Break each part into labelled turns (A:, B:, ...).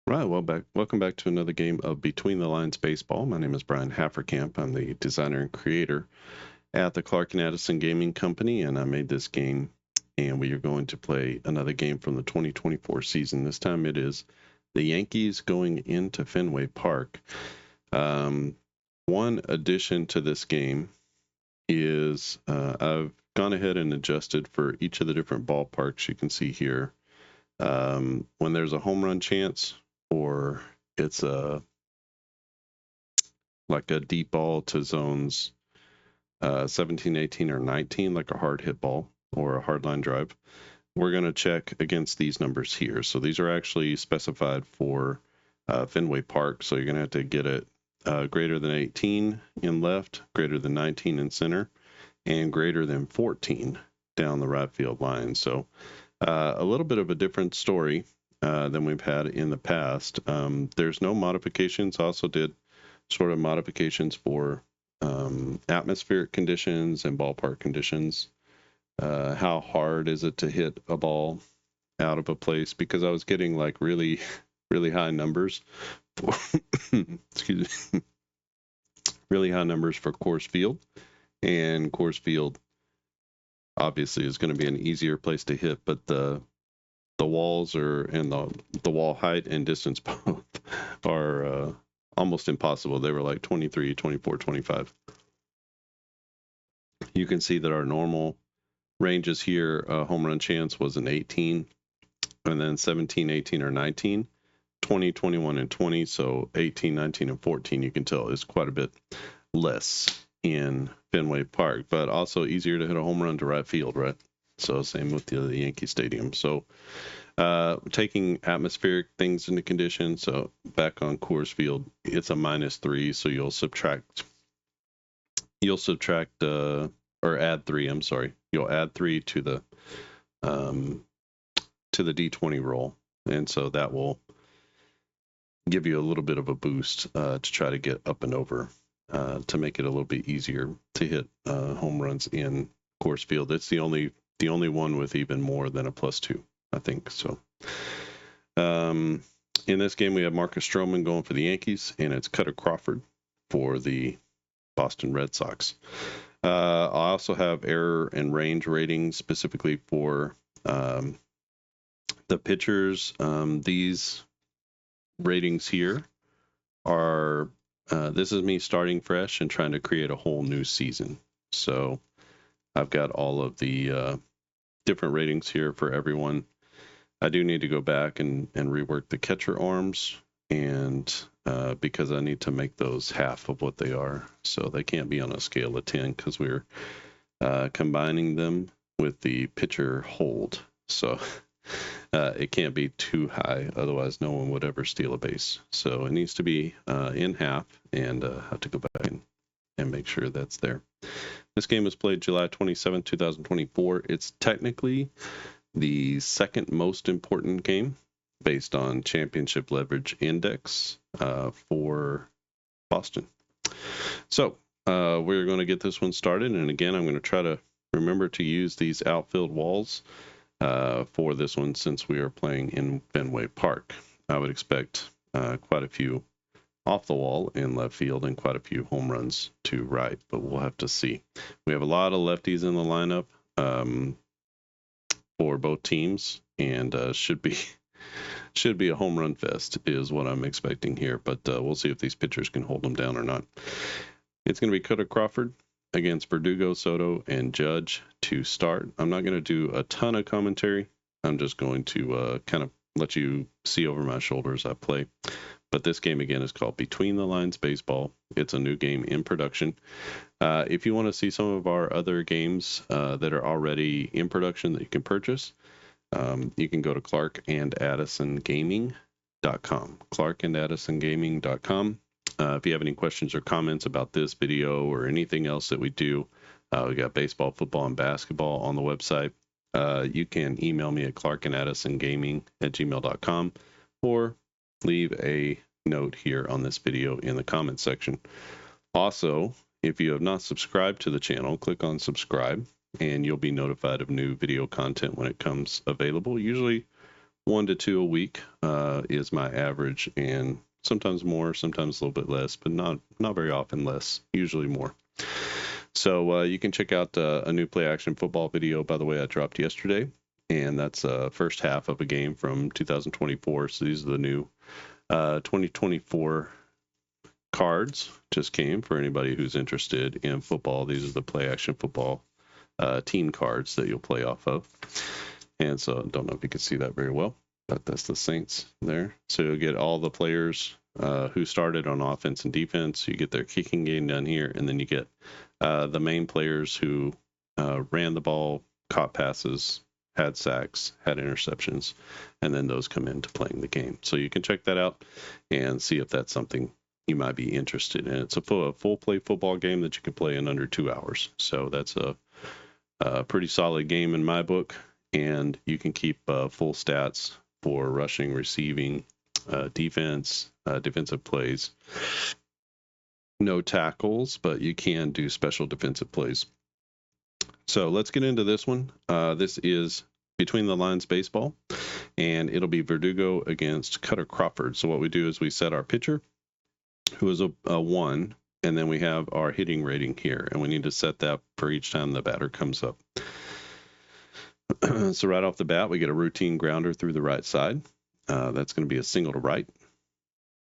A: Right, welcome back to another game of Between the Lines Baseball. My name is Brian Hafferkamp. I'm the designer and creator at the Clark Addison Gaming Company, and I made this game, and we are going to play another game from the 2024 season. This time it is the Yankees going into Fenway Park. One addition to this game is I've gone ahead and adjusted for each of the different ballparks you can see here. When there's a home run chance, or it's like a deep ball to zones 17, 18, or 19, like a hard hit ball or a hard line drive, we're going to check against these numbers here. So these are actually specified for Fenway Park. So you're going to have to get it greater than 18 in left, greater than 19 in center, and greater than 14 down the right field line. So a little bit of a different story than we've had in the past. There's no modifications. Also did sort of modifications for atmospheric conditions and ballpark conditions. How hard is it to hit a ball out of a place? Because I was getting like really, really high numbers for excuse me, really high numbers for Coors Field, and Coors Field obviously is going to be an easier place to hit, but the walls are, and the wall height and distance both are almost impossible. They were like 23, 24, 25. You can see that our normal ranges here, home run chance was an 18, and then 17, 18, or 19, 20, 21, and 20. So 18, 19, and 14, you can tell is quite a bit less in Fenway Park, but also easier to hit a home run to right field, right? So same with the Yankee Stadium. So taking atmospheric things into condition. So back on Coors Field, it's a -3. So you'll subtract or add 3. I'm sorry. You'll add 3 to the D20 roll, and so that will give you a little bit of a boost to try to get up and over to make it a little bit easier to hit home runs in Coors Field. It's the only one with even more than a +2, I think. So in this game, we have Marcus Stroman going for the Yankees, and it's Cutter Crawford for the Boston Red Sox. I also have error and range ratings specifically for the pitchers. These ratings here are, this is me starting fresh and trying to create a whole new season. So I've got all of the different ratings here for everyone. I do need to go back and rework the catcher arms, and because I need to make those half of what they are. So they can't be on a scale of 10 because we're combining them with the pitcher hold. So it can't be too high, otherwise no one would ever steal a base. So it needs to be in half, and have to go back and make sure that's there. This game was played July 27, 2024. It's technically the second most important game based on championship leverage index for Boston. So we're going to get this one started. And again, I'm going to try to remember to use these outfield walls for this one since we are playing in Fenway Park. I would expect quite a few off the wall in left field and quite a few home runs to right, but we'll have to see. We have a lot of lefties in the lineup for both teams, and should be a home run fest is what I'm expecting here, but we'll see if these pitchers can hold them down or not. It's going to be Cutter Crawford against Verdugo, Soto, and Judge to start. I'm not going to do a ton of commentary. I'm just going to kind of let you see over my shoulder as I play. But this game, again, is called Between the Lines Baseball. It's a new game in production. If you want to see some of our other games that are already in production that you can purchase, you can go to clarkaddisongaming.com. clarkaddisongaming.com. If you have any questions or comments about this video or anything else that we do, we got baseball, football, and basketball on the website. You can email me at clarkaddisongaming@gmail.com or leave a note here on this video in the comments section. Also, if you have not subscribed to the channel, click on subscribe and you'll be notified of new video content when it comes available, usually 1 to 2 a week is my average, and sometimes more, sometimes a little bit less, but not very often less, usually more. So you can check out a new play action football video, by the way, I dropped yesterday, and that's first half of a game from 2024. So these are the new 2024 cards just came for anybody who's interested in football. These are the play action football team cards that you'll play off of. And so I don't know if you can see that very well, but that's the Saints there. So you'll get all the players who started on offense and defense. You get their kicking game down here, and then you get the main players who ran the ball, caught passes, had sacks, had interceptions, and then those come into playing the game. So you can check that out and see if that's something you might be interested in. It's a full play football game that you can play in under 2 hours. So that's a pretty solid game in my book, and you can keep full stats for rushing, receiving, defense, defensive plays. No tackles, but you can do special defensive plays. So let's get into this one. This is Between the Lines Baseball, and it'll be Verdugo against Cutter Crawford. So what we do is we set our pitcher, who is a 1, and then we have our hitting rating here, and we need to set that for each time the batter comes up. So right off the bat, we get a routine grounder through the right side. That's going to be a single to right,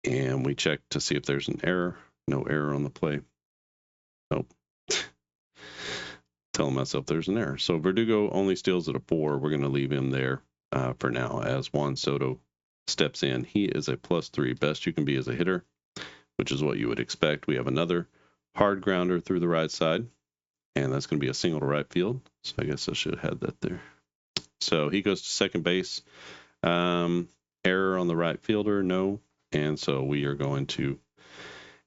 A: and we check to see if there's an error. No error on the play. Nope. Telling myself there's an error. So Verdugo only steals at a 4. We're going to leave him there for now as Juan Soto steps in. He is a +3, best you can be as a hitter, which is what you would expect. We have another hard grounder through the right side, and that's going to be a single to right field. So I guess I should have had that there. So he goes to second base. Error on the right fielder, no. And so we are going to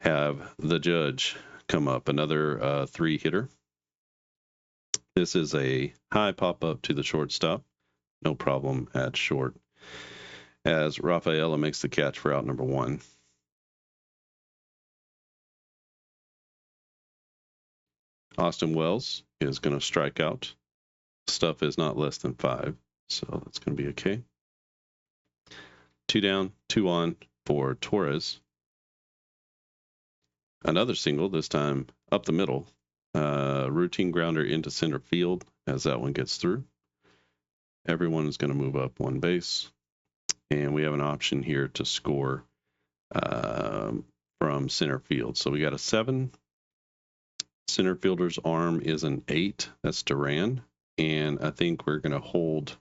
A: have the judge come up, another 3 hitter. This is a high pop up to the shortstop. No problem at short, as Rafaela makes the catch for out number 1. Austin Wells is going to strike out. Stuff is not less than 5, so that's going to be okay. 2 down, 2 on for Torres. Another single, this time up the middle. Routine grounder into center field as that one gets through. Everyone is going to move up 1 base. And we have an option here to score from center field. So we got a 7. Center fielder's arm is an 8. That's Duran. And I think we're going to hold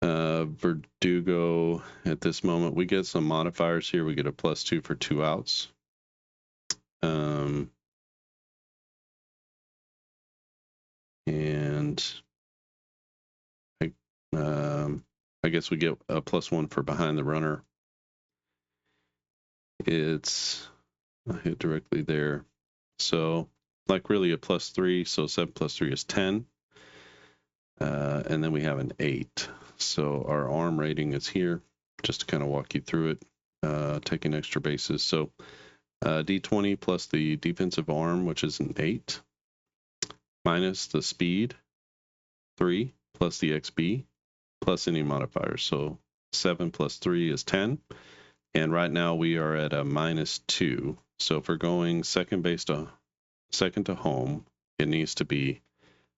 A: Verdugo at this moment. We get some modifiers here. We get a +2 for 2 outs. And I guess we get a +1 for behind the runner. It's I hit directly there. So like really a +3. So 7 + 3 is 10. And then we have an 8. So our arm rating is here, just to kind of walk you through it, taking extra bases. So D20 plus the defensive arm, which is an 8, minus the speed, 3, plus the XB, plus any modifiers. So 7 + 3 is 10. And right now we are at a -2. So if we're going second to home, it needs to be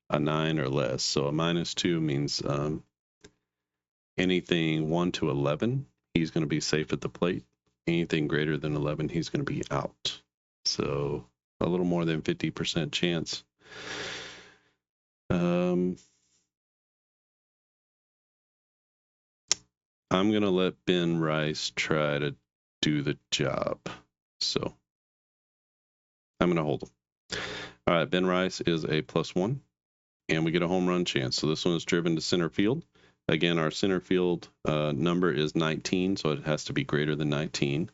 A: a 9 or less. So a -2 means anything 1 to 11, he's going to be safe at the plate. Anything greater than 11, he's going to be out. So a little more than 50% chance. I'm going to let Ben Rice try to do the job. So I'm going to hold him. All right, Ben Rice is a +1, and we get a home run chance. So this one is driven to center field. Again, our center field number is 19, so it has to be greater than 19.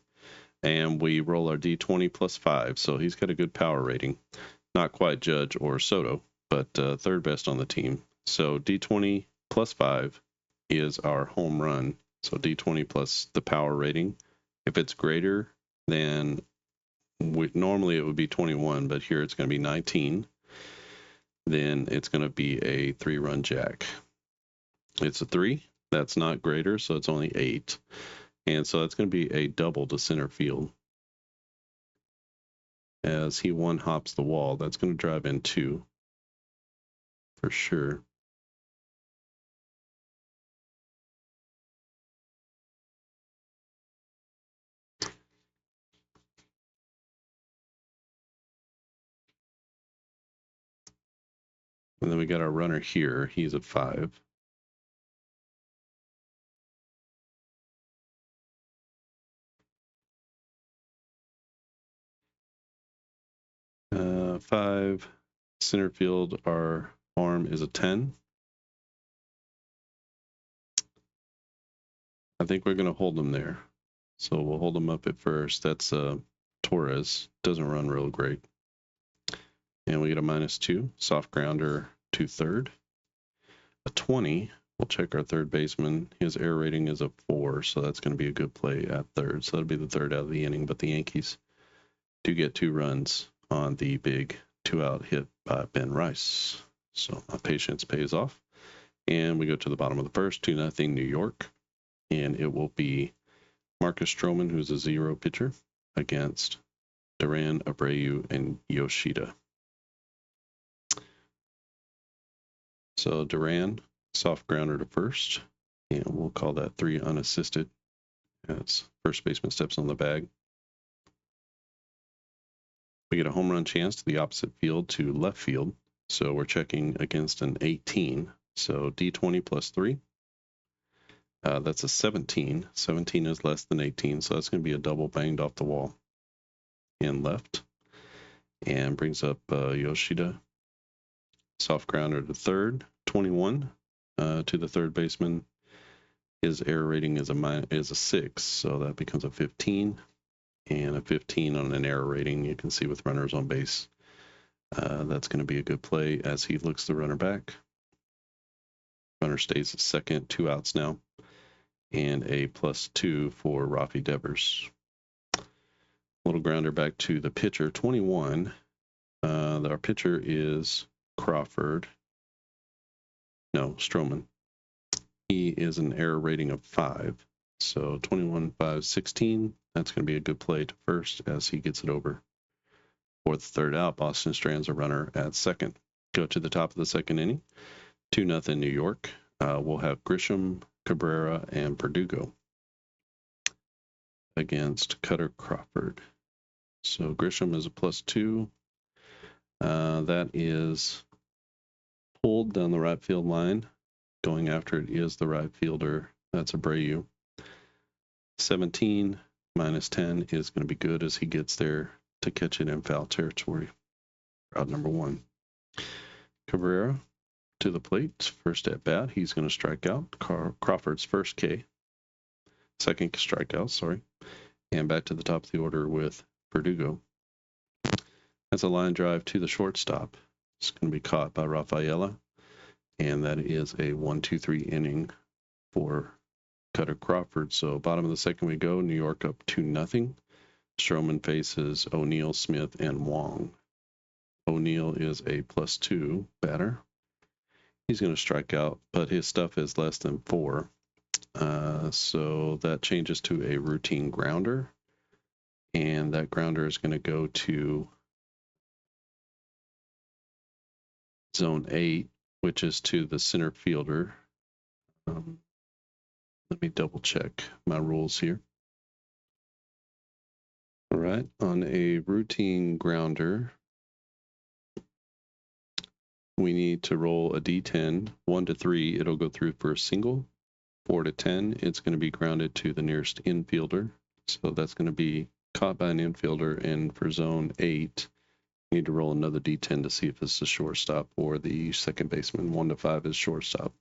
A: And we roll our D20 +5, so he's got a good power rating. Not quite Judge or Soto, but third best on the team. So D20 +5 is our home run. So D20 plus the power rating. If it's greater than, normally it would be 21, but here it's going to be 19. Then it's going to be a 3-run jack. It's a 3, That's not greater, so it's only 8. And so that's going to be a double to center field. As he one hops the wall, that's going to drive in 2 for sure. And then we got our runner here. He's at 5. Five. Center field, our arm is a 10. I think we're going to hold him there. So we'll hold him up at first. That's Torres. Doesn't run real great. And we get a -2. Soft grounder to third. A 20. We'll check our third baseman. His error rating is a 4, so that's going to be a good play at third. So that'll be the third out of the inning. But the Yankees do get 2 runs on the big 2-out hit by Ben Rice. So my patience pays off. And we go to the bottom of the first, 2-0 New York. And it will be Marcus Stroman, who's a 0 pitcher, against Duran, Abreu, and Yoshida. So Duran, soft grounder to first, and we'll call that 3 unassisted as first baseman steps on the bag. We get a home run chance to the opposite field to left field. So we're checking against an 18. So D20 plus 3. That's a 17. 17 is less than 18, so that's going to be a double banged off the wall in left. And brings up Yoshida. Soft grounder to third, 21 to the third baseman. His error rating is a 6, so that becomes a 15. And a 15 on an error rating, you can see with runners on base. That's going to be a good play as he looks the runner back. Runner stays at second, 2 outs now. And a +2 for Rafi Devers. Little grounder back to the pitcher, 21. Our pitcher is Stroman. He is an error rating of 5. So 21, 5, 16. That's going to be a good play to first as he gets it over. For the third out, Boston strands a runner at second. Go to the top of the second inning. 2-0 New York. We'll have Grisham, Cabrera, and Verdugo against Cutter Crawford. So Grisham is a +2. That is pulled down the right field line. Going after it is the right fielder. That's Abreu. 17 -10 is going to be good as he gets there to catch it in foul territory. Route number 1. Cabrera to the plate. First at bat, he's going to strike out. Crawford's first K. Second strikeout, sorry. And back to the top of the order with Verdugo. That's a line drive to the shortstop. It's going to be caught by Rafaela. And that is a 1-2-3 inning for Cutter Crawford. So bottom of the second we go. New York up 2-0. Stroman faces O'Neill, Smith, and Wong. O'Neill is a +2 batter. He's going to strike out, but his stuff is less than 4. So that changes to a routine grounder. And that grounder is going to go to zone 8, which is to the center fielder. Let me double check my rules here. All right, on a routine grounder, we need to roll a D10. 1 to 3, it'll go through for a single. 4 to 10, it's going to be grounded to the nearest infielder. So that's going to be caught by an infielder. And for zone 8, you need to roll another D10 to see if it's the shortstop or the second baseman. 1 to 5 is shortstop.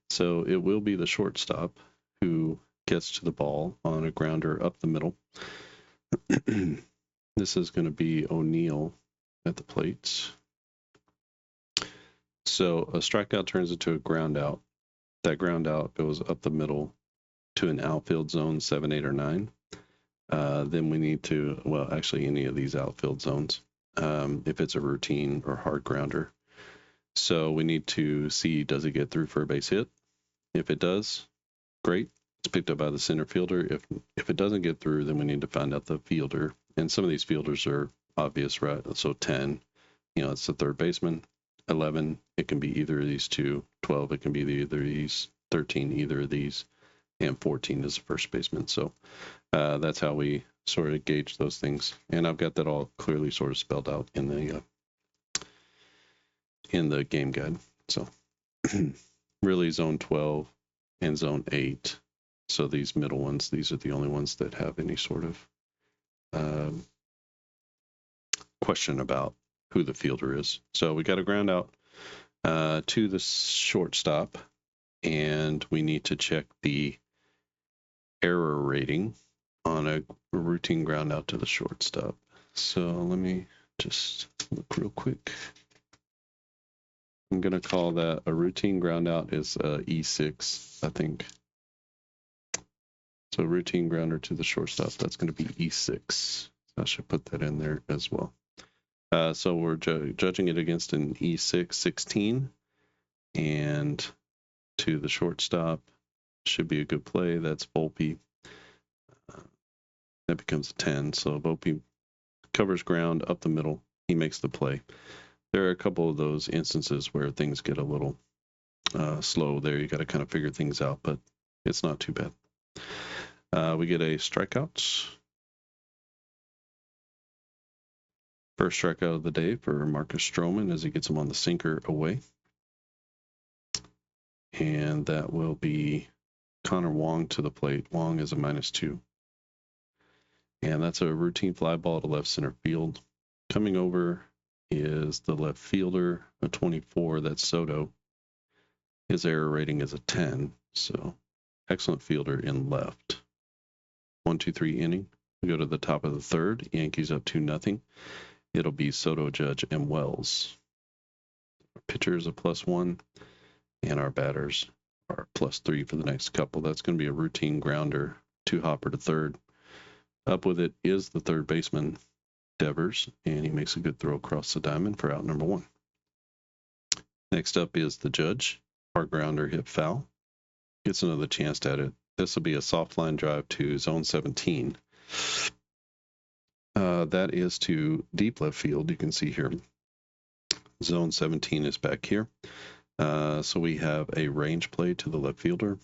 A: So it will be the shortstop who gets to the ball on a grounder up the middle. This is going to be O'Neill at the plate. So a strikeout turns into a ground out. That ground out goes up the middle to an outfield zone 7, 8, or 9. Then we need to, well, actually any of these outfield zones, if it's a routine or hard grounder. So we need to see, does it get through for a base hit? If it does, great. It's picked up by the center fielder. If it doesn't get through, then we need to find out the fielder. And some of these fielders are obvious, right? So 10, it's the third baseman. 11, it can be either of these two. 12, it can be either of these. 13, either of these. And 14 is the first baseman. So that's how we sort of gauge those things. And I've got that all clearly sort of spelled out in the game guide. So really zone 12 and zone 8. So these middle ones, these are the only ones that have any sort of question about who the fielder is. So we got to ground out to the shortstop, and we need to check the error rating on a routine ground out to the shortstop. So let me just look real quick. I'm going to call that a routine ground out is E6, I think. So routine grounder to the shortstop, that's going to be E6. I should put that in there as well. So we're judging it against an E6, 16. And to the shortstop should be a good play. That's Volpe. That becomes a 10. So Volpe covers ground up the middle. He makes the play. There are a couple of those instances where things get a little slow there. You got to kind of figure things out, but it's not too bad. We get a strikeout. First strikeout of the day for Marcus Stroman as he gets him on the sinker away. And that will be Connor Wong to the plate. Wong is a -2. And that's a routine fly ball to left center field. Coming over is the left fielder, a 24. That's Soto. His error rating is a 10. So excellent fielder in left. 1-2-3 inning. We go to the top of the third. Yankees up 2-0. It'll be Soto, Judge, and Wells. Our pitcher is a +1, and our batters are +3 for the next couple. That's going to be a routine grounder to Hopper to third. Up with it is the third baseman, Devers, and he makes a good throw across the diamond for out number 1. Next up is the Judge. Our grounder hit foul. Gets another chance at it. This will be a soft line drive to zone 17. That is to deep left field. You can see here. Zone 17 is back here. So we have a range play to the left fielder.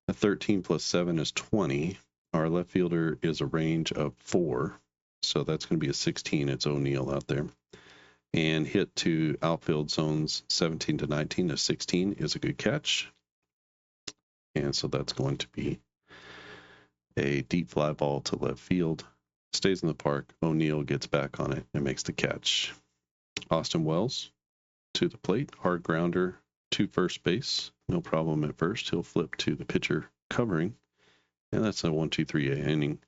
A: A 13 + 7 is 20. Our left fielder is a range of 4. So that's going to be a 16. It's O'Neill out there. And hit to outfield zones 17 to 19 is 16 is a good catch. And so that's going to be a deep fly ball to left field. Stays in the park. O'Neill gets back on it and makes the catch. Austin Wells to the plate. Hard grounder to first base. No problem at first. He'll flip to the pitcher covering. And that's a 1-2-3 inning.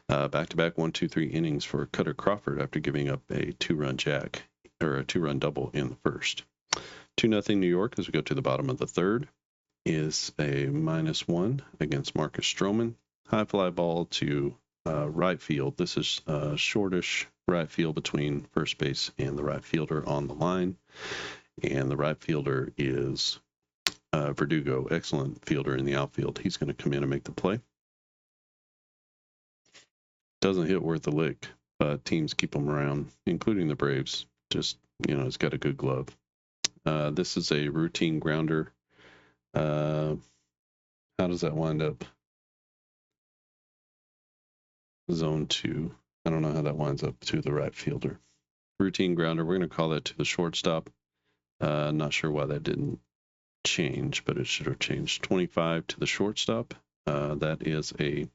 A: Back-to-back 1-2-3 innings for Cutter Crawford after giving up a 2-run jack or a 2-run double in the first. 2-0 New York as we go to the bottom of the third is a -1 against Marcus Stroman. High fly ball to right field. This is shortish right field between first base and the right fielder on the line. And the right fielder is Verdugo, excellent fielder in the outfield. He's going to come in and make the play. Doesn't hit worth a lick, but teams keep him around, including the Braves. Just, it's got a good glove. This is a routine grounder. How does that wind up? Zone 2. I don't know how that winds up to the right fielder. Routine grounder. We're going to call that to the shortstop. Not sure why that didn't change, but it should have changed. 25 to the shortstop. That is a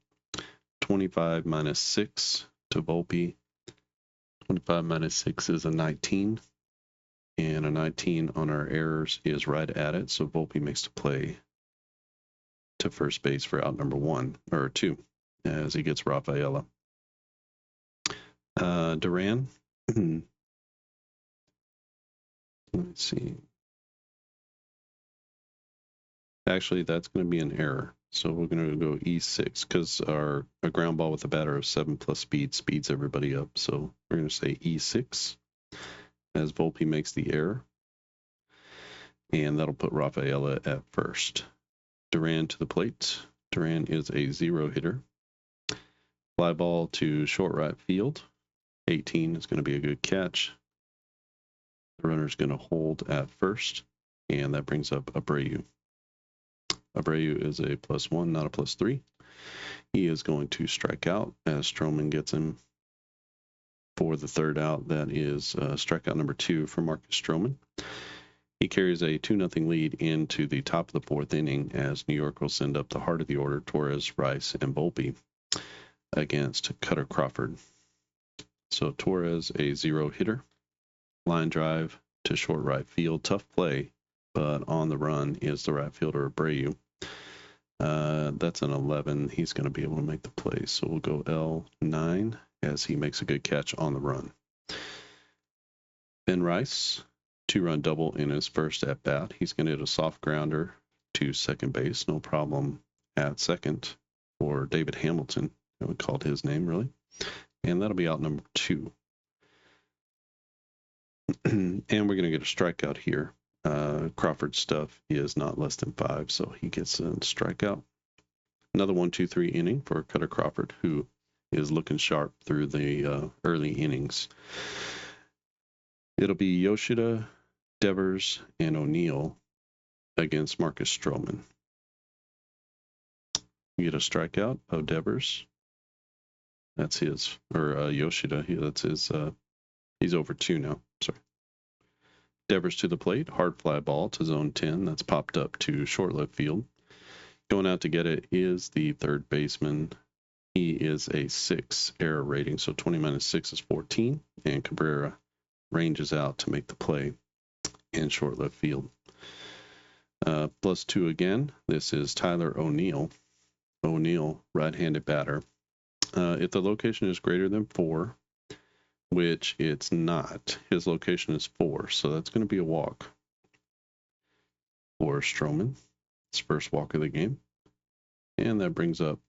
A: 25 -6 to Volpe. 25 -6 is a 19. And a 19 on our errors is right at it. So Volpe makes the play to first base for out number 1 or 2 as he gets Rafaela. Duran. Let's see. Actually, that's going to be an error. So we're going to go E6 because a ground ball with a batter of 7 plus speed speeds everybody up. So we're going to say E6 as Volpe makes the error. and that'll put Rafaela at first. Duran to the plate. Duran is a 0 hitter. Fly ball to short right field. 18 is going to be a good catch. The runner's going to hold at first, and that brings up Abreu. Abreu is a +1, not a +3. He is going to strike out as Stroman gets him for the third out. That is strikeout number 2 for Marcus Stroman. He carries a 2-0 lead into the top of the 4th inning as New York will send up the heart of the order, Torres, Rice, and Volpe against Cutter Crawford. So Torres, a 0 hitter. Line drive to short right field. Tough play, but on the run is the right fielder Abreu. That's an 11. He's going to be able to make the play. So we'll go L9 as he makes a good catch on the run. Ben Rice, 2-run double in his first at bat. He's going to hit a soft grounder to second base. No problem at second for David Hamilton. We called his name, really. And that'll be out number 2. And we're going to get a strikeout here. Crawford's stuff is not less than 5, so he gets a strikeout. Another 1-2-3 inning for Cutter Crawford, who is looking sharp through the early innings. It'll be Yoshida, Devers, and O'Neill against Marcus Stroman. You get a strikeout of Devers. That's his, or Yoshida. That's his. He's over 2 now. Sorry. Devers to the plate. Hard fly ball to zone 10. That's popped up to short left field. Going out to get it is the third baseman. He is a 6 error rating, so 20 minus 6 is 14. And Cabrera ranges out to make the play in short left field. +2 again. This is Tyler O'Neill. O'Neill, right-handed batter. If the location is greater than 4, which it's not, his location is 4, so that's going to be a walk for Stroman. His first walk of the game. And that brings up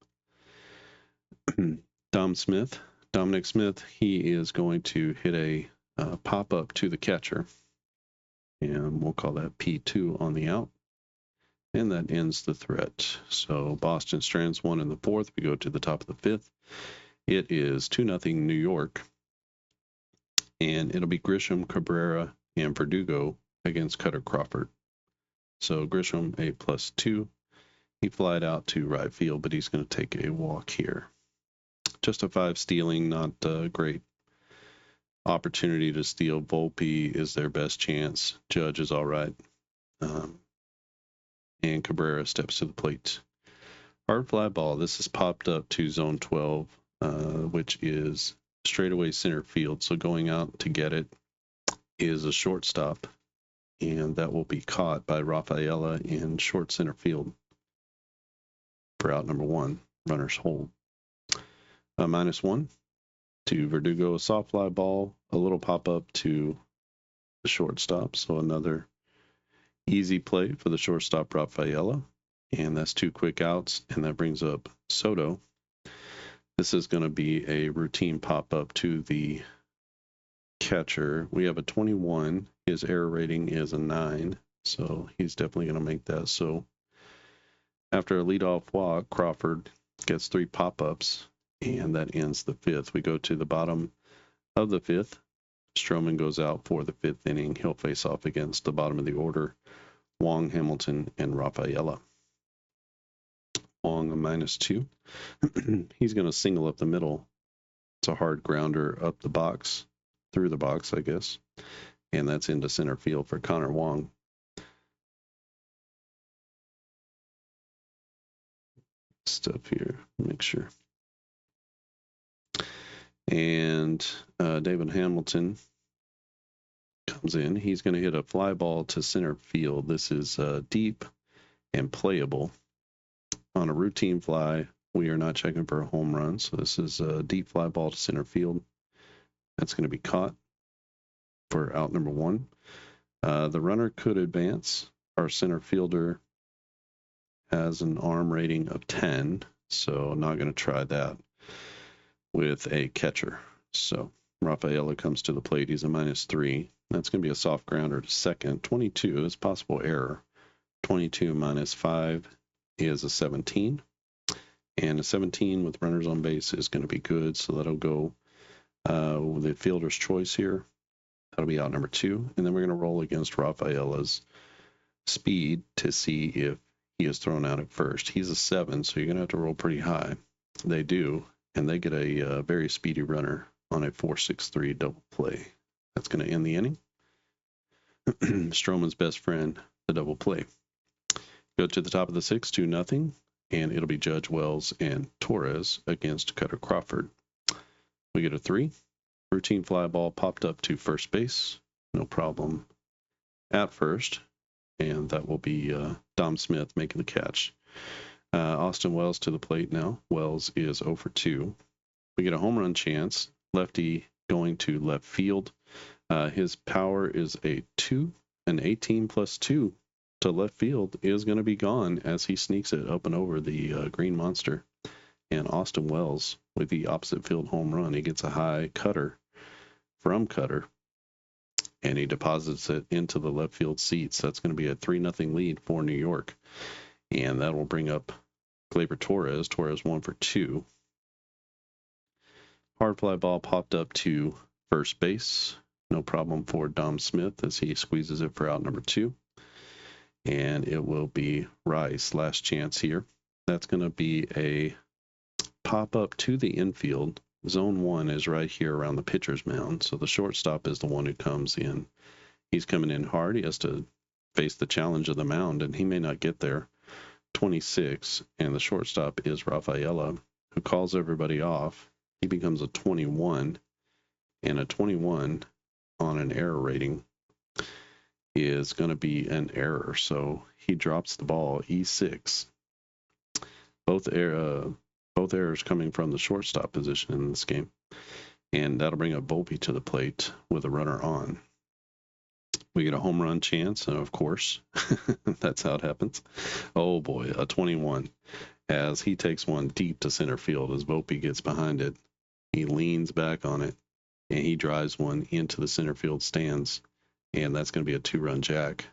A: Dominic Smith. He is going to hit a pop-up to the catcher, and we'll call that P2 on the out. And that ends the threat. So Boston strands 1 in the 4th. We go to the top of the 5th. It is 2-0 New York. And it'll be Grisham, Cabrera, and Verdugo against Cutter Crawford. So Grisham, a +2. He flied out to right field, but he's going to take a walk here. Just a 5 stealing, not a great opportunity to steal. Volpe is their best chance. Judge is all right. And Cabrera steps to the plate. Hard fly ball. This is popped up to zone 12, which is straightaway center field. So going out to get it is a shortstop, and that will be caught by Rafaela in short center field for out number 1. Runners hold. -1 to Verdugo. A soft fly ball. A little pop up to the shortstop. So another easy play for the shortstop Rafaela, and that's 2 quick outs, and that brings up Soto. This is going to be a routine pop-up to the catcher. We have a 21. His error rating is a 9, so he's definitely going to make that. So after a leadoff walk, Crawford gets 3 pop-ups, and that ends the 5th. We go to the bottom of the 5th. Stroman goes out for the 5th inning. He'll face off against the bottom of the order, Wong, Hamilton, and Rafaela. Wong, a -2. He's going to single up the middle. It's a hard grounder up the box, through the box, I guess. And that's into center field for Connor Wong. Stuff here, make sure. And David Hamilton comes in. He's going to hit a fly ball to center field. This is deep and playable. On a routine fly, we are not checking for a home run. So this is a deep fly ball to center field. That's going to be caught for out number 1. The runner could advance. Our center fielder has an arm rating of 10, so not going to try that with a catcher. So Rafaela comes to the plate. He's a -3. That's going to be a soft grounder to second. 22 is possible error. 22 minus 5 is a 17. And a 17 with runners on base is going to be good, so that'll go with the fielder's choice here. That'll be out number 2. And then we're going to roll against Rafaela's speed to see if he is thrown out at first. He's a 7, so you're going to have to roll pretty high. They do, and they get a very speedy runner on a 4-6-3 double play. That's going to end the inning. Stroman's best friend, the double play. Go to the top of the 6, 2-0, and it'll be Judge, Wells, and Torres against Cutter Crawford. We get a 3. Routine fly ball popped up to first base. No problem at first. And that will be Dom Smith making the catch. Austin Wells to the plate now. Wells is 0 for 2. We get a home run chance. Lefty going to left field. His power is a 2. An 18 plus 2 to left field is going to be gone as he sneaks it up and over the green monster. And Austin Wells with the opposite field home run. He gets a high cutter from Cutter, and he deposits it into the left field seats. That's going to be a 3-0 lead for New York. And that will bring up Gleyber Torres. Torres 1 for 2. Hard fly ball popped up to first base. No problem for Dom Smith as he squeezes it for out number 2. And it will be Rice, last chance here. That's going to be a pop up to the infield. Zone 1 is right here around the pitcher's mound. So the shortstop is the one who comes in. He's coming in hard. He has to face the challenge of the mound, and he may not get there. 26, and the shortstop is Rafaela, who calls everybody off. He becomes a 21, and a 21 on an error rating is going to be an error. So he drops the ball, E6. Both errors coming from the shortstop position in this game. And that'll bring up Volpe to the plate with a runner on. We get a home run chance, and of course, that's how it happens. Oh boy, a 21. As he takes one deep to center field as Volpe gets behind it. He leans back on it, and he drives one into the center field stands. And that's going to be a 2-run jack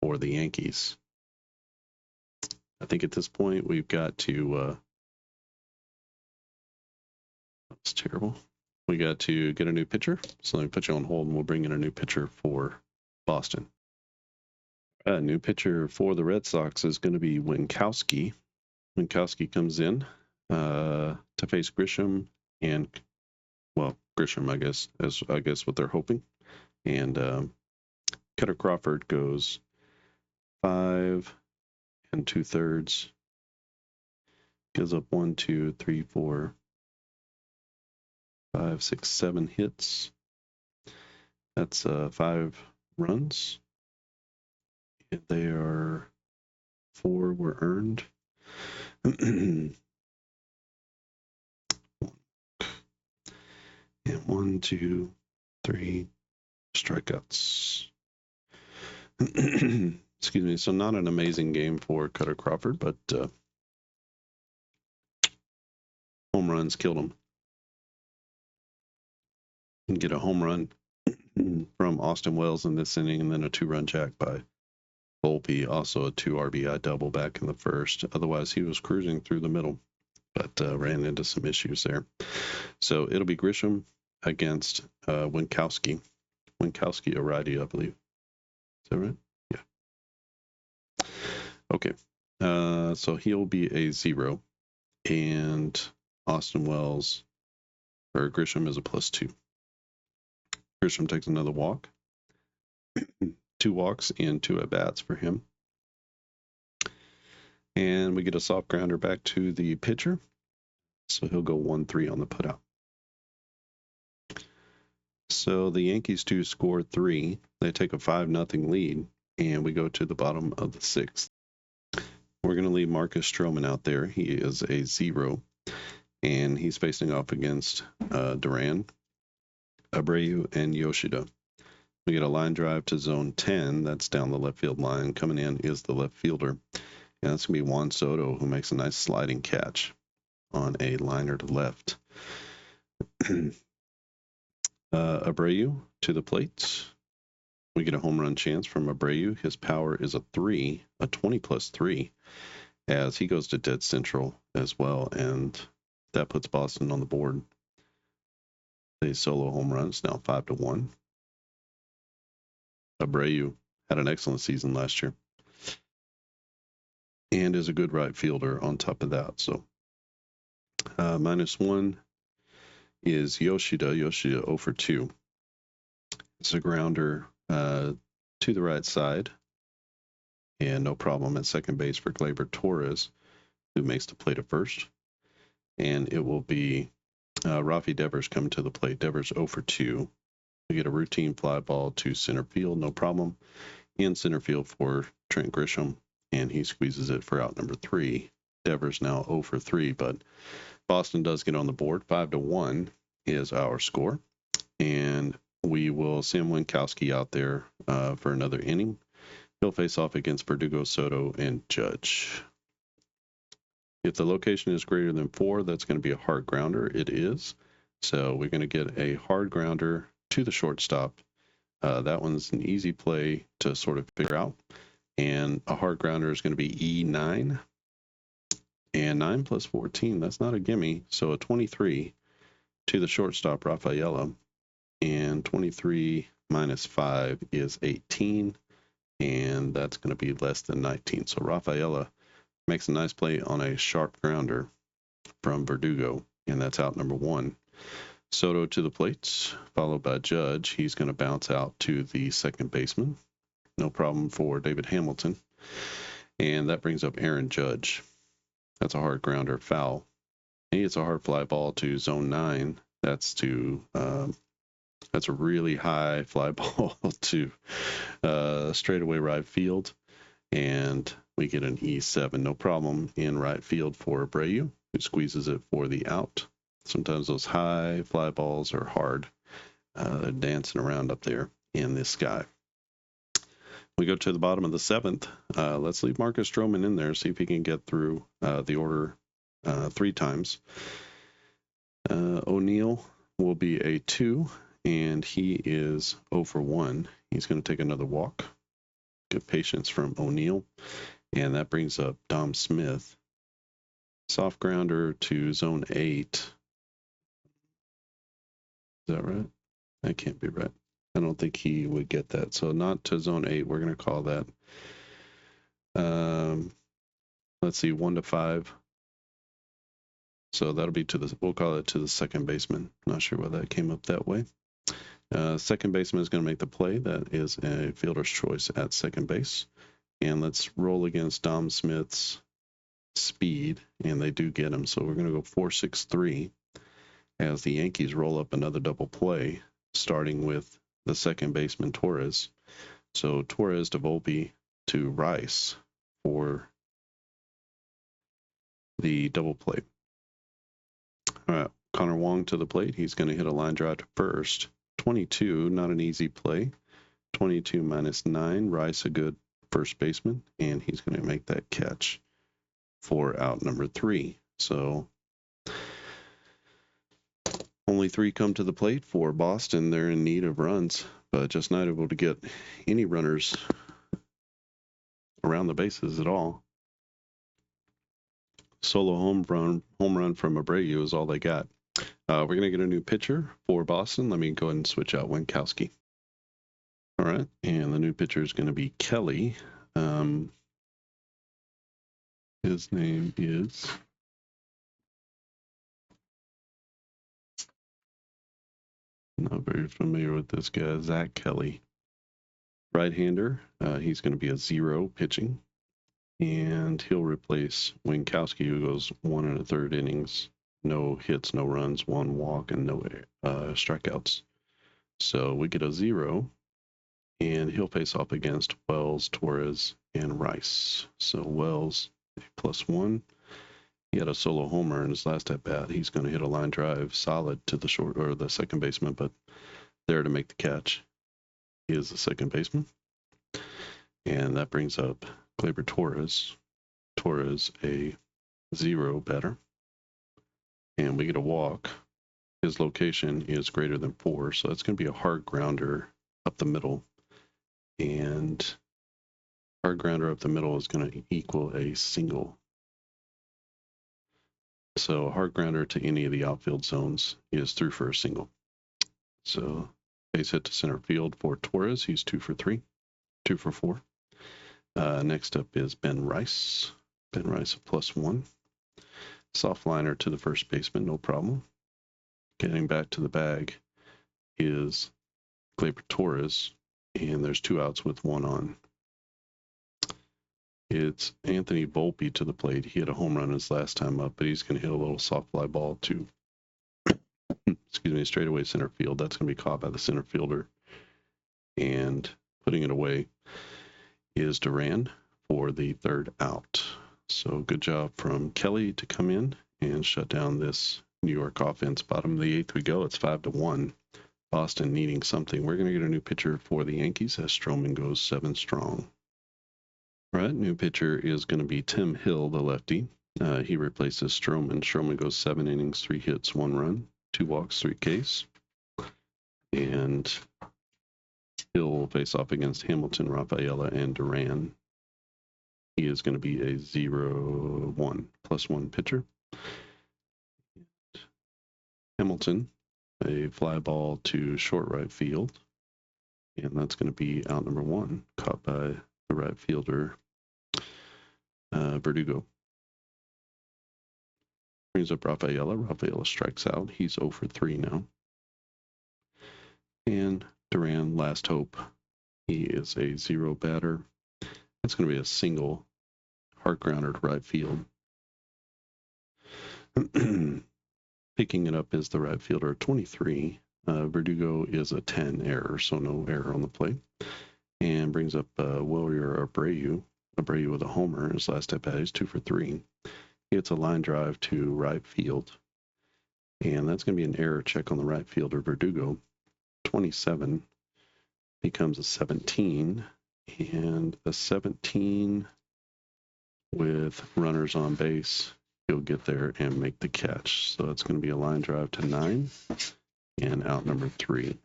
A: for the Yankees. I think at this point we've got to... that's terrible. We got to get a new pitcher. So let me put you on hold, and we'll bring in a new pitcher for Boston. A new pitcher for the Red Sox is going to be Winkowski. Winkowski comes in to face Grisham and, well, Grisham, I guess what they're hoping. And Cutter Crawford goes 5 2/3. Gives up 1, 2, 3, 4, 5, 6, 7 hits. That's 5 runs. They are 4 were earned. And 1, 2, 3 strikeouts. Excuse me. So not an amazing game for Cutter Crawford, but home runs killed him. And get a home run from Austin Wells in this inning, and then a 2-run jack by Volpe, also a 2 RBI double back in the first. Otherwise, he was cruising through the middle, but ran into some issues there. So it'll be Grisham against Winkowski. Winkowski, a righty, I believe. Is that right? Yeah. Okay. So he'll be a 0, and Austin Wells, or Grisham, is a +2. Grisham takes another walk. 2 walks and 2 at-bats for him. And we get a soft grounder back to the pitcher. So he'll go 1-3 on the putout. So the Yankees do score 3. They take a 5-0 lead, and we go to the bottom of the 6th. We're going to leave Marcus Stroman out there. He is a 0, and he's facing off against Duran, Abreu, and Yoshida. We get a line drive to zone 10. That's down the left field line. Coming in is the left fielder. And that's going to be Juan Soto, who makes a nice sliding catch on a liner to left. Abreu to the plate. We get a home run chance from Abreu. His power is a 3, a 20 plus 3, as he goes to dead central as well, and that puts Boston on the board. The solo home run is now 5-1. Abreu had an excellent season last year and is a good right fielder on top of that. So -1 is Yoshida 0 for 2. It's a grounder to the right side, and no problem at second base for Gleyber Torres, who makes the play to first. And it will be Rafi Devers coming to the plate. Devers 0 for 2. We get a routine fly ball to center field, no problem. In center field for Trent Grisham, and he squeezes it for out number 3. Devers now 0 for 3, but Boston does get on the board. 5-1 is our score, and we will send Winkowski out there for another inning. He'll face off against Verdugo, Soto, and Judge. If the location is greater than 4, that's going to be a hard grounder. It is. So we're going to get a hard grounder to the shortstop. That one's an easy play to sort of figure out. And a hard grounder is going to be E9. And 9 plus 14, that's not a gimme. So a 23 to the shortstop, Rafaela. And 23 minus 5 is 18. And that's going to be less than 19. So Rafaela makes a nice play on a sharp grounder from Verdugo. And that's out number 1. Soto to the plate, followed by Judge. He's going to bounce out to the second baseman. No problem for David Hamilton. And that brings up Aaron Judge. That's a hard grounder, foul. And he hits a hard fly ball to zone 9. That's a really high fly ball to straightaway right field. And we get an E7, no problem, in right field for Abreu, who squeezes it for the out. Sometimes those high fly balls are hard. They're dancing around up there in this sky. We go to the bottom of the 7th. Let's leave Marcus Stroman in there, see if he can get through the order 3 times. O'Neill will be a 2, and he is 0 for 1. He's going to take another walk. Good patience from O'Neill. And that brings up Dom Smith. Soft grounder to zone 8. Is that right? That can't be right. I don't think he would get that. So not to zone 8. We're going to call that. Let's see, 1 to 5. So that'll be we'll call it to the second baseman. Not sure why that came up that way. Second baseman is going to make the play. That is a fielder's choice at second base. And let's roll against Dom Smith's speed. And they do get him. So we're going to go 4-6-3 as the Yankees roll up another double play, starting with the second baseman Torres. So Torres to Volpe to Rice for the double play. All right, Connor Wong to the plate. He's going to hit a line drive to first. 22, not an easy play. 22 minus 9. Rice, a good first baseman, and he's going to make that catch for out number 3. So only 3 come to the plate for Boston. They're in need of runs, but just not able to get any runners around the bases at all. Solo home run from Abreu is all they got. We're going to get a new pitcher for Boston. Let me go ahead and switch out Winkowski. All right, and the new pitcher is going to be Kelly. His name is... Not very familiar with this guy, Zach Kelly. Right-hander. He's going to be a 0 pitching. And he'll replace Winkowski, who goes 1 1/3 innings. No hits, no runs, 1 walk, and no strikeouts. So we get a 0. And he'll face off against Wells, Torres, and Rice. So Wells, +1. He had a solo homer in his last at bat. He's going to hit a line drive solid to the short or the second baseman, but there to make the catch is the second baseman. And that brings up Gleyber Torres. Torres a 0 batter. And we get a walk. His location is greater than 4, so it's going to be a hard grounder up the middle. and hard grounder up the middle is going to equal a single. So hard grounder to any of the outfield zones is through for a single. So base hit to center field for Torres. He's 2 for 3, 2 for 4. Next up is Ben Rice. Ben Rice +1. Soft liner to the first baseman, no problem. Getting back to the bag is Gleyber Torres, and there's 2 outs with 1 on. It's Anthony Volpe to the plate. He had a home run his last time up, but he's going to hit a little soft fly ball to, straightaway center field. That's going to be caught by the center fielder. And putting it away is Duran for the 3rd out. So good job from Kelly to come in and shut down this New York offense. Bottom of the 8th we go. It's 5-1. Boston needing something. We're going to get a new pitcher for the Yankees as Stroman goes 7 strong. All right, new pitcher is going to be Tim Hill, the lefty. He replaces Stroman. Stroman goes 7 innings, 3 hits, 1 run, 2 walks, 3 Ks. And Hill will face off against Hamilton, Rafaela, and Duran. He is going to be a 0-1 +1 pitcher. Hamilton, a fly ball to short right field. And that's going to be out number 1, caught by the right fielder, Verdugo. Brings up Rafaela. Rafaela strikes out. He's 0 for 3 now. And Duran, last hope. He is a 0 batter. It's going to be a single, hard grounder to right field. Picking it up is the right fielder, 23. Verdugo is a 10 error, so no error on the play. And brings up Wilyer Abreu. Abreu with a homer. His last at bat is 2 for 3. He hits a line drive to right field. And that's going to be an error check on the right fielder, Verdugo. 27 becomes a 17. And a 17 with runners on base. He'll get there and make the catch. So it's going to be a line drive to 9 and out number 3.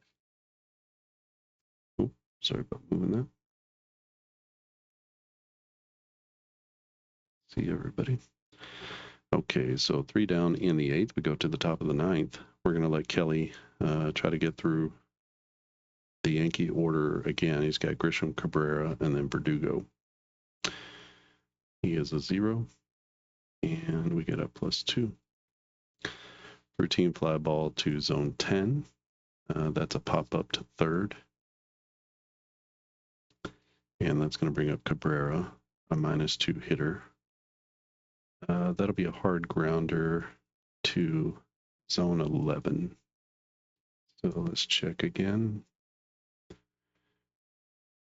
A: Oh, sorry about moving that. See everybody. Okay, so 3 down in the 8th. We go to the top of the 9th. We're going to let Kelly try to get through the Yankee order again. He's got Grisham, Cabrera, and then Verdugo. He is a 0. And we get a +2. Routine fly ball to zone 10. That's a pop up to 3rd. And that's going to bring up Cabrera, a -2 hitter. That'll be a hard grounder to zone 11. So let's check again.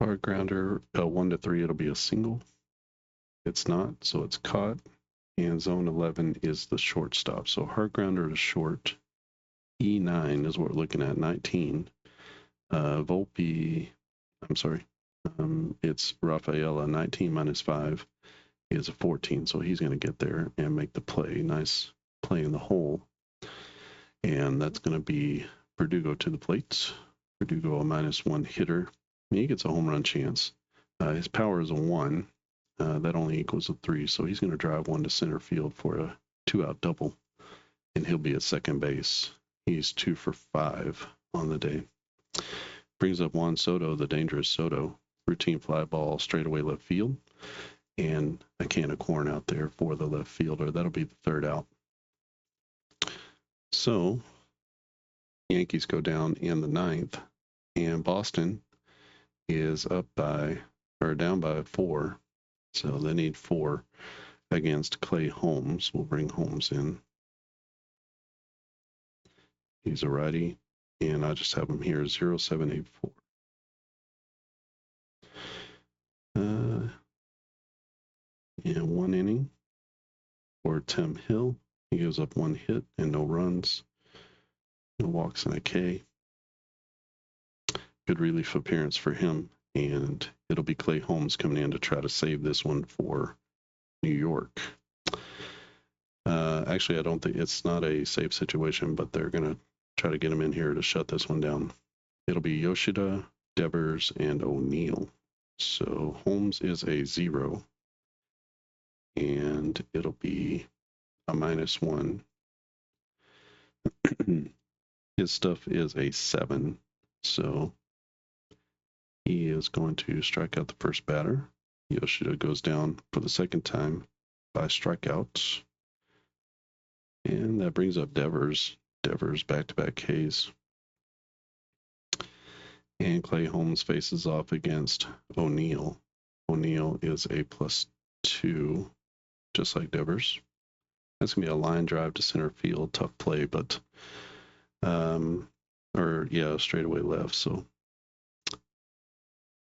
A: Hard grounder, 1-3, it'll be a single. It's not, so it's caught. And zone 11 is the shortstop. So hard grounder to short. E9 is what we're looking at, 19. Volpe, I'm sorry. It's Rafaela, 19 -5 is a 14. So he's going to get there and make the play. Nice play in the hole. And that's going to be Verdugo to the plate. Verdugo, a -1 hitter. He gets a home run chance. His power is a 1. That only equals a 3, so he's going to drive 1 to center field for a 2-out double, and he'll be at second base. He's 2 for 5 on the day. Brings up Juan Soto, the dangerous Soto. Routine fly ball straightaway left field, and a can of corn out there for the left fielder. That'll be the 3rd out. So, Yankees go down in the 9th, and Boston is down by 4. So they need 4 against Clay Holmes. We'll bring Holmes in. He's a righty, and I just have him here, 0784. And 1 inning for Tim Hill. He gives up 1 hit and no runs. No walks and a K. Good relief appearance for him. And it'll be Clay Holmes coming in to try to save this one for New York. Actually, I don't think it's not a safe situation, but they're going to try to get him in here to shut this one down. It'll be Yoshida, Devers, and O'Neill. So Holmes is a 0, and it'll be a -1. His stuff is a 7, so he is going to strike out the first batter. Yoshida goes down for the second time by strikeouts. And that brings up Devers. Devers back-to-back Ks. And Clay Holmes faces off against O'Neill. O'Neill is a +2, just like Devers. That's going to be a line drive to center field. Tough play, but straightaway left. So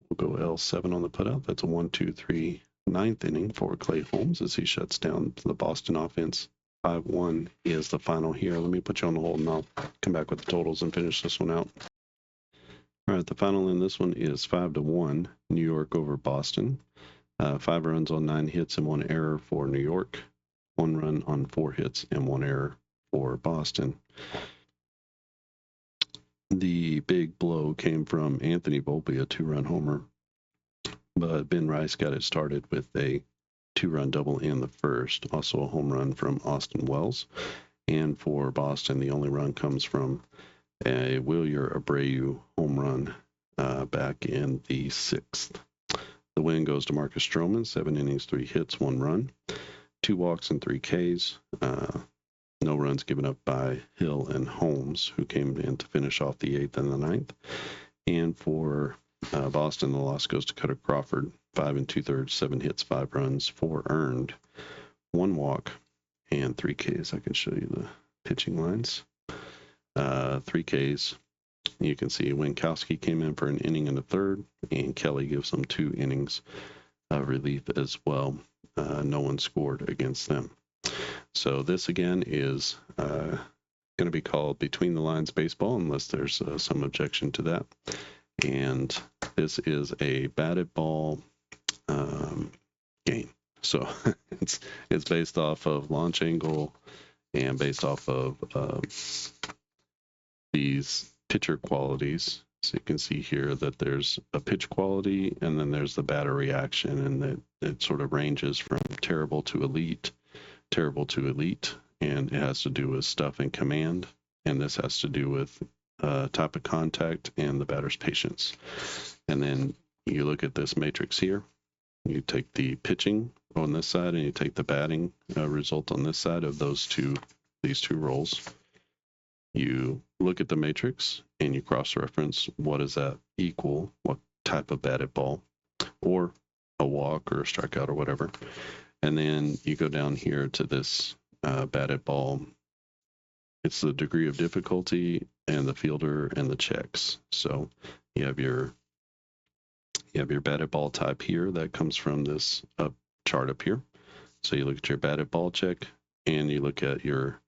A: we'll go L7 on the putout. That's a 1-2-3 ninth inning for Clay Holmes as he shuts down the Boston offense. 5-1 is the final here. Let me put you on the hold and I'll come back with the totals and finish this one out. All right, the final in this one is 5-1, New York over Boston. 5 runs on 9 hits and 1 error for New York. 1 run on 4 hits and 1 error for Boston. The big blow came from Anthony Volpe, a 2-run homer. But Ben Rice got it started with a 2-run double in the first. Also a home run from Austin Wells. And for Boston, the only run comes from a Wilyer Abreu home run back in the 6th. The win goes to Marcus Stroman, 7 innings, 3 hits, 1 run, 2 walks and 3 Ks. No runs given up by Hill and Holmes, who came in to finish off the 8th and the 9th. And for Boston, the loss goes to Cutter Crawford, 5 2/3, 7 hits, 5 runs, 4 earned, 1 walk, and 3 Ks. I can show you the pitching lines. 3 Ks. You can see Winkowski came in for an inning and a third, and Kelly gives them 2 innings of relief as well. No one scored against them. So this again is going to be called between the lines baseball unless there's some objection to that. And this is a batted ball game. So it's based off of launch angle and based off of these pitcher qualities. So you can see here that there's a pitch quality and then there's the batter reaction, and that it sort of ranges from terrible to elite, and it has to do with stuff and command, and this has to do with type of contact and the batter's patience. And then you look at this matrix here, you take the pitching on this side and you take the batting result on this side of these two roles. You look at the matrix and you cross-reference what does that equal, what type of batted ball, or a walk or a strikeout or whatever. And then you go down here to this batted ball. It's the degree of difficulty and the fielder and the checks. So you have your batted ball type here that comes from this chart up here. So you look at your batted ball check and you look at your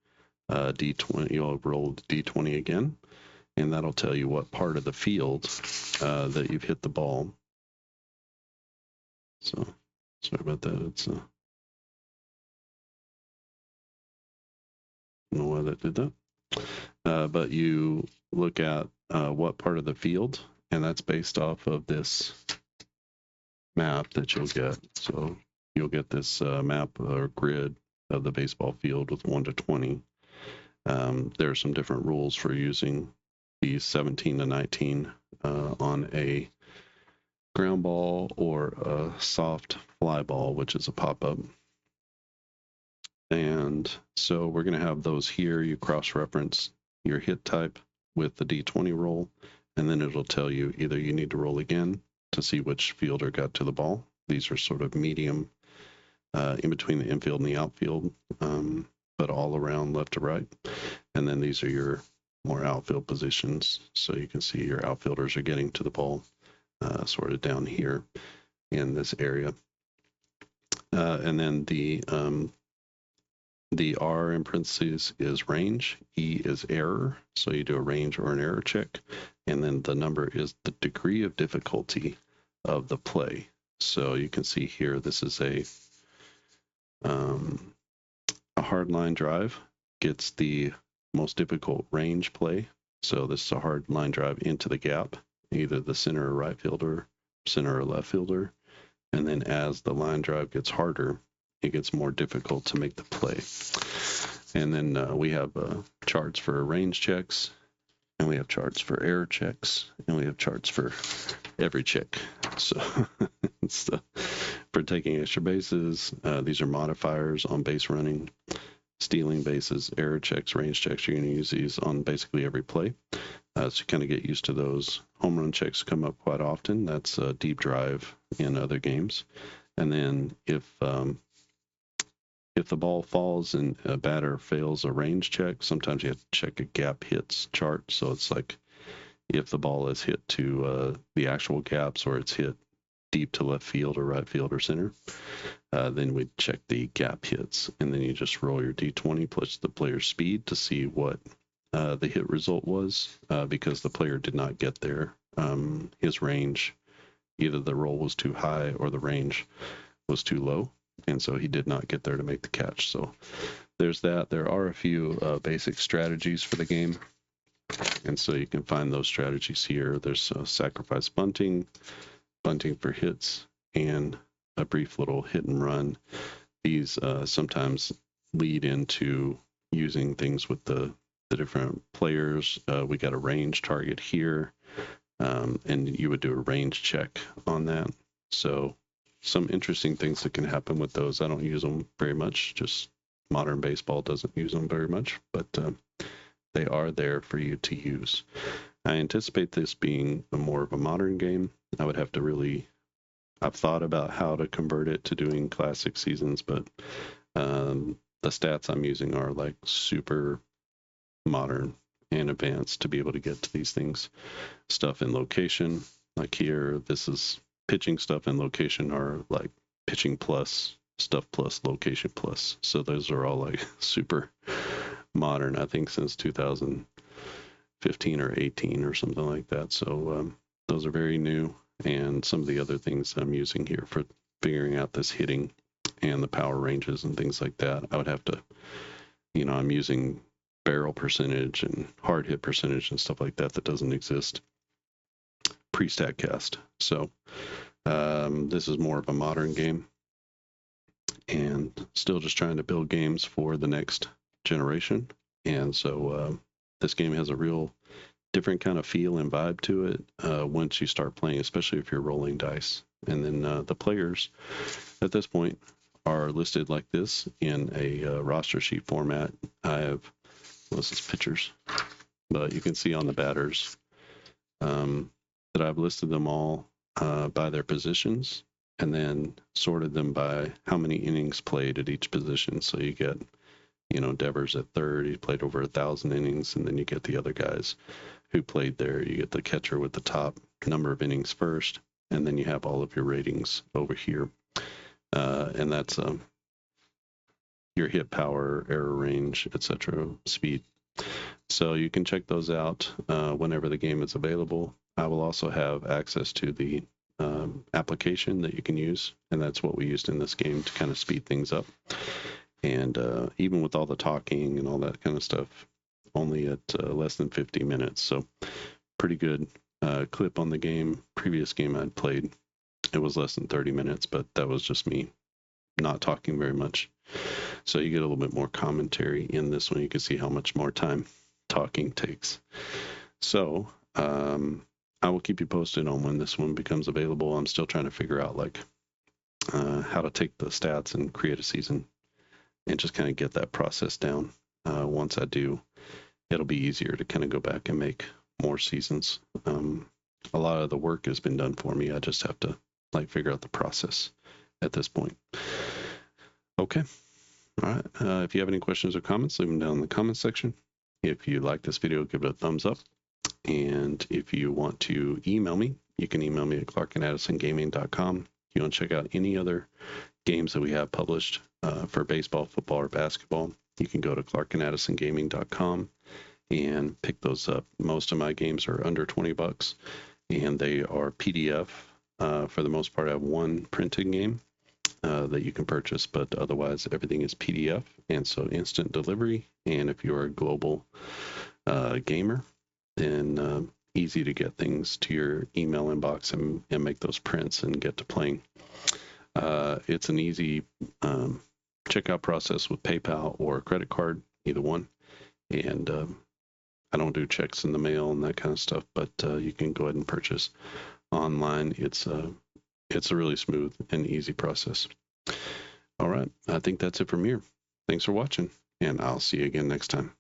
A: D20. You'll roll D20 again, and that'll tell you what part of the field that you've hit the ball. So sorry about that. It's I don't know why that did that. But you look at what part of the field, and that's based off of this map that you'll get. So you'll get this map or grid of the baseball field with 1 to 20. There are some different rules for using these 17 to 19 on a ground ball or a soft fly ball, which is a pop-up. And so we're going to have those here. You cross-reference your hit type with the D20 roll, and then it'll tell you either you need to roll again to see which fielder got to the ball. These are sort of medium in between the infield and the outfield, but all around left to right. And then these are your more outfield positions. So you can see your outfielders are getting to the ball sort of down here in this area. And then the R in parentheses is range, E is error. So you do a range or an error check. And then the number is the degree of difficulty of the play. So you can see here, this is a hard line drive gets the most difficult range play. So this is a hard line drive into the gap, either the center or right fielder, center or left fielder. And then as the line drive gets harder, it gets more difficult to make the play. And then we have charts for range checks, and we have charts for error checks, and we have charts for every check. So it's for taking extra bases. These are modifiers on base running, stealing bases, error checks, range checks. You're going to use these on basically every play. So you kind of get used to those. Home run checks come up quite often. That's a deep drive in other games. And then if the ball falls and a batter fails a range check, sometimes you have to check a gap hits chart. So it's like if the ball is hit to the actual gaps, or it's hit deep to left field or right field or center, then we check the gap hits. And then you just roll your D20 plus the player's speed to see what the hit result was, because the player did not get there. His range, either the roll was too high or the range was too low, and so he did not get there to make the catch. So there's that. There are a few basic strategies for the game, and so you can find those strategies here. There's sacrifice bunting, bunting for hits, and a brief little hit and run. These sometimes lead into using things with the different players. We got a range target here, and you would do a range check on that. So some interesting things that can happen with those. I don't use them very much. Just modern baseball doesn't use them very much, but they are there for you to use. I anticipate this being more of a modern game. I would have to really, I've thought about how to convert it to doing classic seasons, but the stats I'm using are like super modern and advanced to be able to get to these things. Stuff in location, like here, this is pitching stuff and location are like pitching plus, stuff plus, location plus. So those are all like super modern, I think since 2015 or 18 or something like that. So those are very new. And some of the other things I'm using here for figuring out this hitting and the power ranges and things like that, I would have to, I'm using barrel percentage and hard hit percentage and stuff like that doesn't exist pre-StatCast. So this is more of a modern game, and still just trying to build games for the next generation. And so this game has a real different kind of feel and vibe to it once you start playing, especially if you're rolling dice. And then the players at this point are listed like this in a roster sheet format. I have, this is pictures, but you can see on the batters that I've listed them all by their positions, and then sorted them by how many innings played at each position. So you get, Devers at third, he played over 1,000 innings, and then you get the other guys who played there. You get the catcher with the top number of innings first, and then you have all of your ratings over here. And that's your hit power, error range, etc., speed. So you can check those out whenever the game is available. I will also have access to the application that you can use, and that's what we used in this game to kind of speed things up. And even with all the talking and all that kind of stuff, only at less than 50 minutes. So pretty good clip on the game. Previous game I'd played, it was less than 30 minutes, but that was just me not talking very much. So you get a little bit more commentary in this one. You can see how much more time talking takes. So I will keep you posted on when this one becomes available. I'm still trying to figure out how to take the stats and create a season and just kind of get that process down. Once I do, it'll be easier to kind of go back and make more seasons. A lot of the work has been done for me. I just have to figure out the process at this point. Okay. All right. If you have any questions or comments, leave them down in the comments section. If you like this video, give it a thumbs up. And if you want to email me, you can email me at clark@addisongaming.com. If you want to check out any other games that we have published for baseball, football, or basketball, you can go to clark@addisongaming.com and pick those up. Most of my games are under $20, and they are PDF. For the most part, I have one printed game that you can purchase, but otherwise everything is PDF, and so instant delivery. And if you're a global gamer, then easy to get things to your email inbox and make those prints and get to playing. It's an easy checkout process with PayPal or credit card, either one. And I don't do checks in the mail and that kind of stuff, but you can go ahead and purchase online. It's a really smooth and easy process. All right. I think that's it from here. Thanks for watching, and I'll see you again next time.